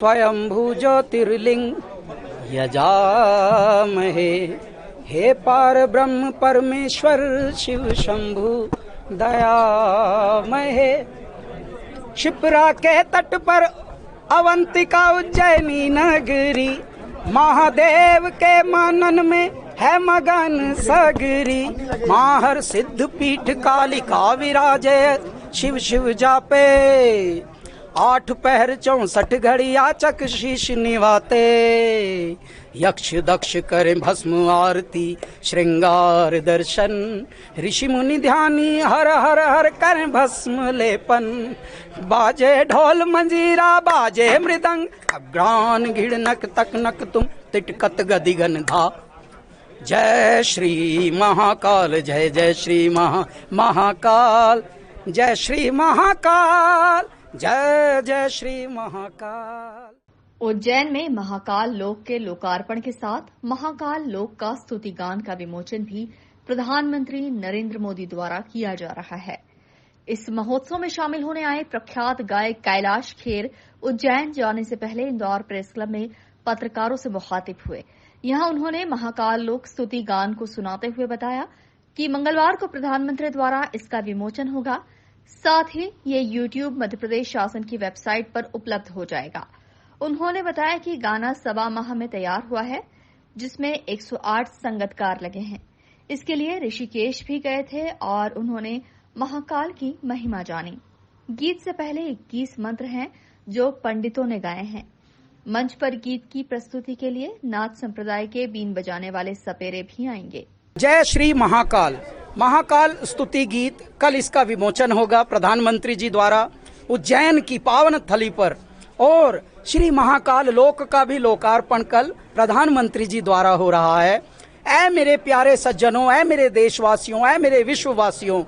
स्वयंभू ज्योतिर्लिंग यजामहे, हे पार ब्रह्म परमेश्वर शिव शंभु दयामहे। क्षिप्रा के तट पर अवंतिका उज्जैनी नगरी, महादेव के मानन में है मगन सगरी। माहर सिद्ध पीठ कालिका विराजे, शिव शिव जापे 8 पहर 64 घड़ी याचक शीश निभाते। यक्ष दक्ष करें भस्म आरती श्रृंगार दर्शन, ऋषि मुनि ध्यानी हर हर हर करें भस्म लेपन। बाजे ढोल मंजीरा बाजे मृदंग, अग्रान घिड़नक तक नक तुम तिटकत गदिगन धा। जय श्री महाकाल, जय जय श्री महाकाल, जय श्री महाकाल, जय जय श्री महाकाल। उज्जैन में महाकाल लोक के लोकार्पण के साथ महाकाल लोक का स्तुति गान का विमोचन भी प्रधानमंत्री नरेंद्र मोदी द्वारा किया जा रहा है। इस महोत्सव में शामिल होने आए प्रख्यात गायक कैलाश खेर उज्जैन जाने से पहले इंदौर प्रेस क्लब में पत्रकारों से मुखातिब हुए। यहां उन्होंने महाकाल लोक स्तुति गान को सुनाते हुए बताया कि मंगलवार को प्रधानमंत्री द्वारा इसका विमोचन होगा। साथ ही ये YouTube मध्य प्रदेश शासन की वेबसाइट पर उपलब्ध हो जाएगा। उन्होंने बताया कि गाना 1.25 माह में तैयार हुआ है, जिसमें 108 संगतकार लगे हैं। इसके लिए ऋषिकेश भी गए थे और उन्होंने महाकाल की महिमा जानी। गीत से पहले 21 मंत्र हैं जो पंडितों ने गाए हैं। मंच पर गीत की प्रस्तुति के लिए नाथ संप्रदाय के बीन बजाने वाले सपेरे भी आएंगे। जय श्री महाकाल। महाकाल स्तुति गीत कल इसका विमोचन होगा प्रधानमंत्री जी द्वारा उज्जैन की पावन थली पर, और श्री महाकाल लोक का भी लोकार्पण कल प्रधानमंत्री जी द्वारा हो रहा है। ऐ मेरे प्यारे सज्जनों, ऐ मेरे देशवासियों, ऐ मेरे विश्ववासियों,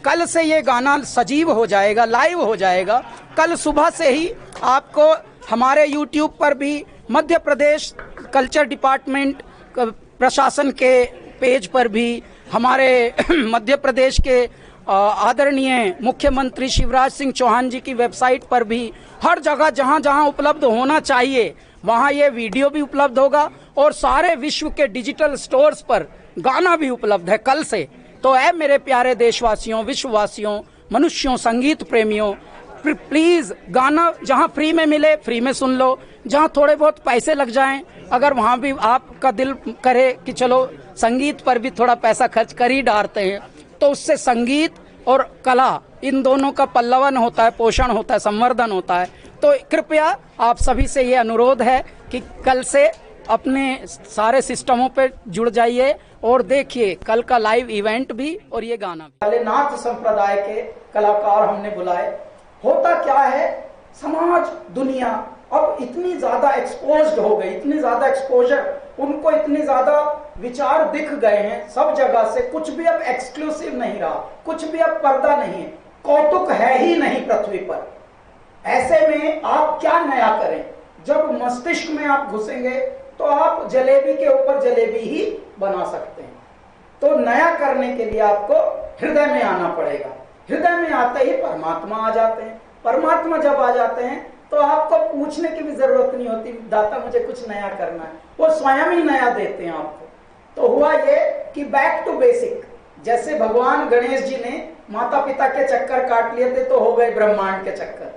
कल से ये गाना सजीव हो जाएगा, लाइव हो जाएगा। कल सुबह से ही आपको हमारे YouTube पर भी, मध्य प्रदेश कल्चर डिपार्टमेंट प्रशासन के पेज पर भी, हमारे मध्य प्रदेश के आदरणीय मुख्यमंत्री शिवराज सिंह चौहान जी की वेबसाइट पर भी, हर जगह जहां जहां उपलब्ध होना चाहिए वहां ये वीडियो भी उपलब्ध होगा, और सारे विश्व के डिजिटल स्टोर्स पर गाना भी उपलब्ध है कल से। तो ऐ मेरे प्यारे देशवासियों, विश्ववासियों, मनुष्यों, संगीत प्रेमियों, प्लीज गाना जहां फ्री में मिले फ्री में सुन लो, जहां थोड़े बहुत पैसे लग जाएं अगर वहां भी आपका दिल करे कि चलो संगीत पर भी थोड़ा पैसा खर्च कर ही डालते हैं, तो उससे संगीत और कला इन दोनों का पल्लवन होता है, पोषण होता है, संवर्धन होता है। तो कृपया आप सभी से ये अनुरोध है कि कल से अपने सारे सिस्टमों पे जुड़ जाइए और देखिए कल का लाइव इवेंट भी और ये गाना भी। नाथ संप्रदाय के कलाकार हमने बुलाए। होता क्या है, समाज दुनिया अब इतनी ज्यादा एक्सपोज्ड हो गई, इतनी ज्यादा एक्सपोजर, उनको इतने ज्यादा विचार दिख गए हैं सब जगह से, कुछ भी अब एक्सक्लूसिव नहीं रहा, कुछ भी अब पर्दा नहीं है, कौतुक है ही नहीं पृथ्वी पर। ऐसे में आप क्या नया करें? जब मस्तिष्क में आप घुसेंगे तो आप जलेबी के ऊपर जलेबी ही बना सकते हैं। तो नया करने के लिए आपको हृदय में आना पड़ेगा। हृदय में आते ही परमात्मा आ जाते हैं। परमात्मा जब आ जाते हैं तो आपको पूछने की भी जरूरत नहीं होती, दाता मुझे कुछ नया करना है, वो स्वयं ही नया देते हैं आपको। तो हुआ ये कि बैक टू बेसिक, जैसे भगवान गणेश जी ने माता पिता के चक्कर काट लिए थे तो हो गए ब्रह्मांड के चक्कर,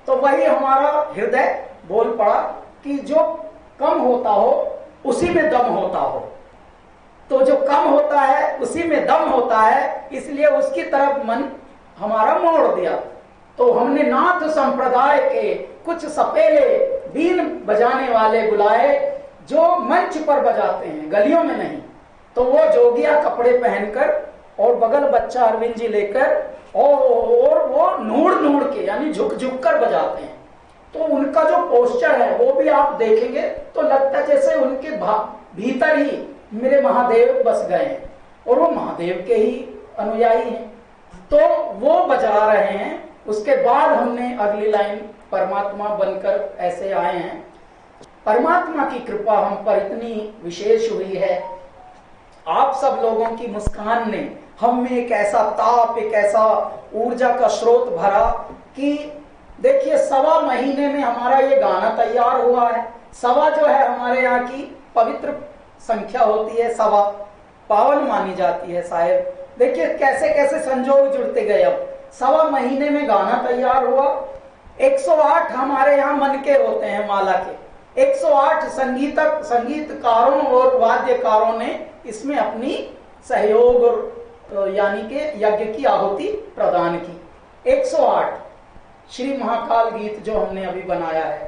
तो वही हमारा हृदय बोल पड़ा कि जो कम होता हो उसी में दम होता हो। तो जो कम होता है उसी में दम होता है, इसलिए उसकी तरफ मन हमारा मोड़ दिया। तो हमने नाथ संप्रदाय के कुछ सपेले बीन बजाने वाले बुलाए जो मंच पर बजाते हैं, गलियों में नहीं। तो वो जोगिया कपड़े पहनकर और बगल बच्चा अरविंद जी लेकर और वो नूड़ के यानी झुक कर बजाते हैं। तो उनका जो पोस्चर है वो भी आप देखेंगे तो लगता है जैसे उनके भीतर ही मेरे महादेव बस गए हैं और वो महादेव के ही अनुयायी हैं। तो वो बजा रहे हैं। उसके बाद हमने अगली लाइन परमात्मा बनकर ऐसे आए हैं। परमात्मा की कृपा हम पर इतनी विशेष हुई है, आप सब लोगों की मुस्कान ने हम में एक ऐसा ताप, एक ऐसा ऊर्जा का स्रोत भरा कि देखिए, 1.25 महीने में हमारा ये गाना तैयार हुआ है। सवा जो है हमारे यहाँ की पवित्र संख्या होती है, सवा पावन मानी जाती है साहेब। देखिए कैसे कैसे संजोग जुड़ते गए। अब 1.25 महीने में गाना तैयार हुआ। 108 हमारे यहाँ मन के होते हैं माला के। 108 संगीतकारों और वाद्यकारों ने इसमें अपनी सहयोग और यानी के यज्ञ की आहुति प्रदान की। 108 श्री महाकाल गीत जो हमने अभी बनाया है।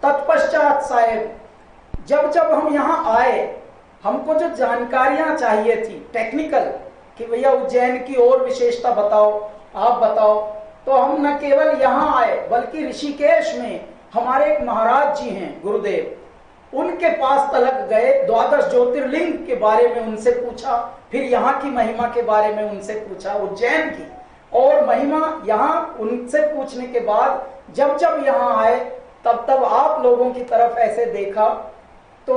तत्पश्चात साहेब जब जब हम यहाँ आए, हमको जो जानकारियां चाहिए थी टेक्निकल कि भैया उज्जैन की और विशेषता बताओ, आप बताओ, तो हम न केवल यहाँ आए बल्कि ऋषिकेश में हमारे एक महाराज जी हैं गुरुदेव, उनके पास तलक गए। 12 ज्योतिर्लिंग के बारे में उनसे पूछा, फिर यहाँ की महिमा के बारे में उनसे पूछा, उज्जैन की और महिमा। यहाँ उनसे पूछने के बाद जब जब यहाँ आए तब तब आप लोगों की तरफ ऐसे देखा तो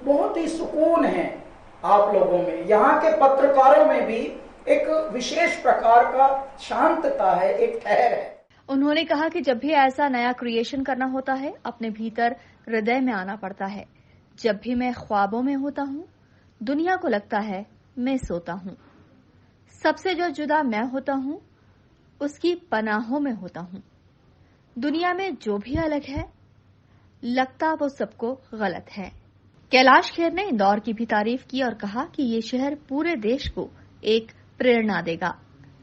बहुत ही सुकून है आप लोगों में। यहाँ के पत्रकारों में भी एक विशेष प्रकार का शांतता है, एक ठहर है। उन्होंने कहा कि जब भी ऐसा नया क्रिएशन करना होता है, अपने भीतर हृदय में आना पड़ता है। जब भी मैं ख्वाबों में होता हूँ, दुनिया को लगता है मैं सोता हूँ। सबसे जो जुदा मैं होता हूँ, उसकी पनाहों में होता हूँ। दुनिया में जो भी अलग है, लगता वो सबको गलत है। कैलाश खेर ने इंदौर की भी तारीफ की और कहा कि ये शहर पूरे देश को एक प्रेरणा देगा।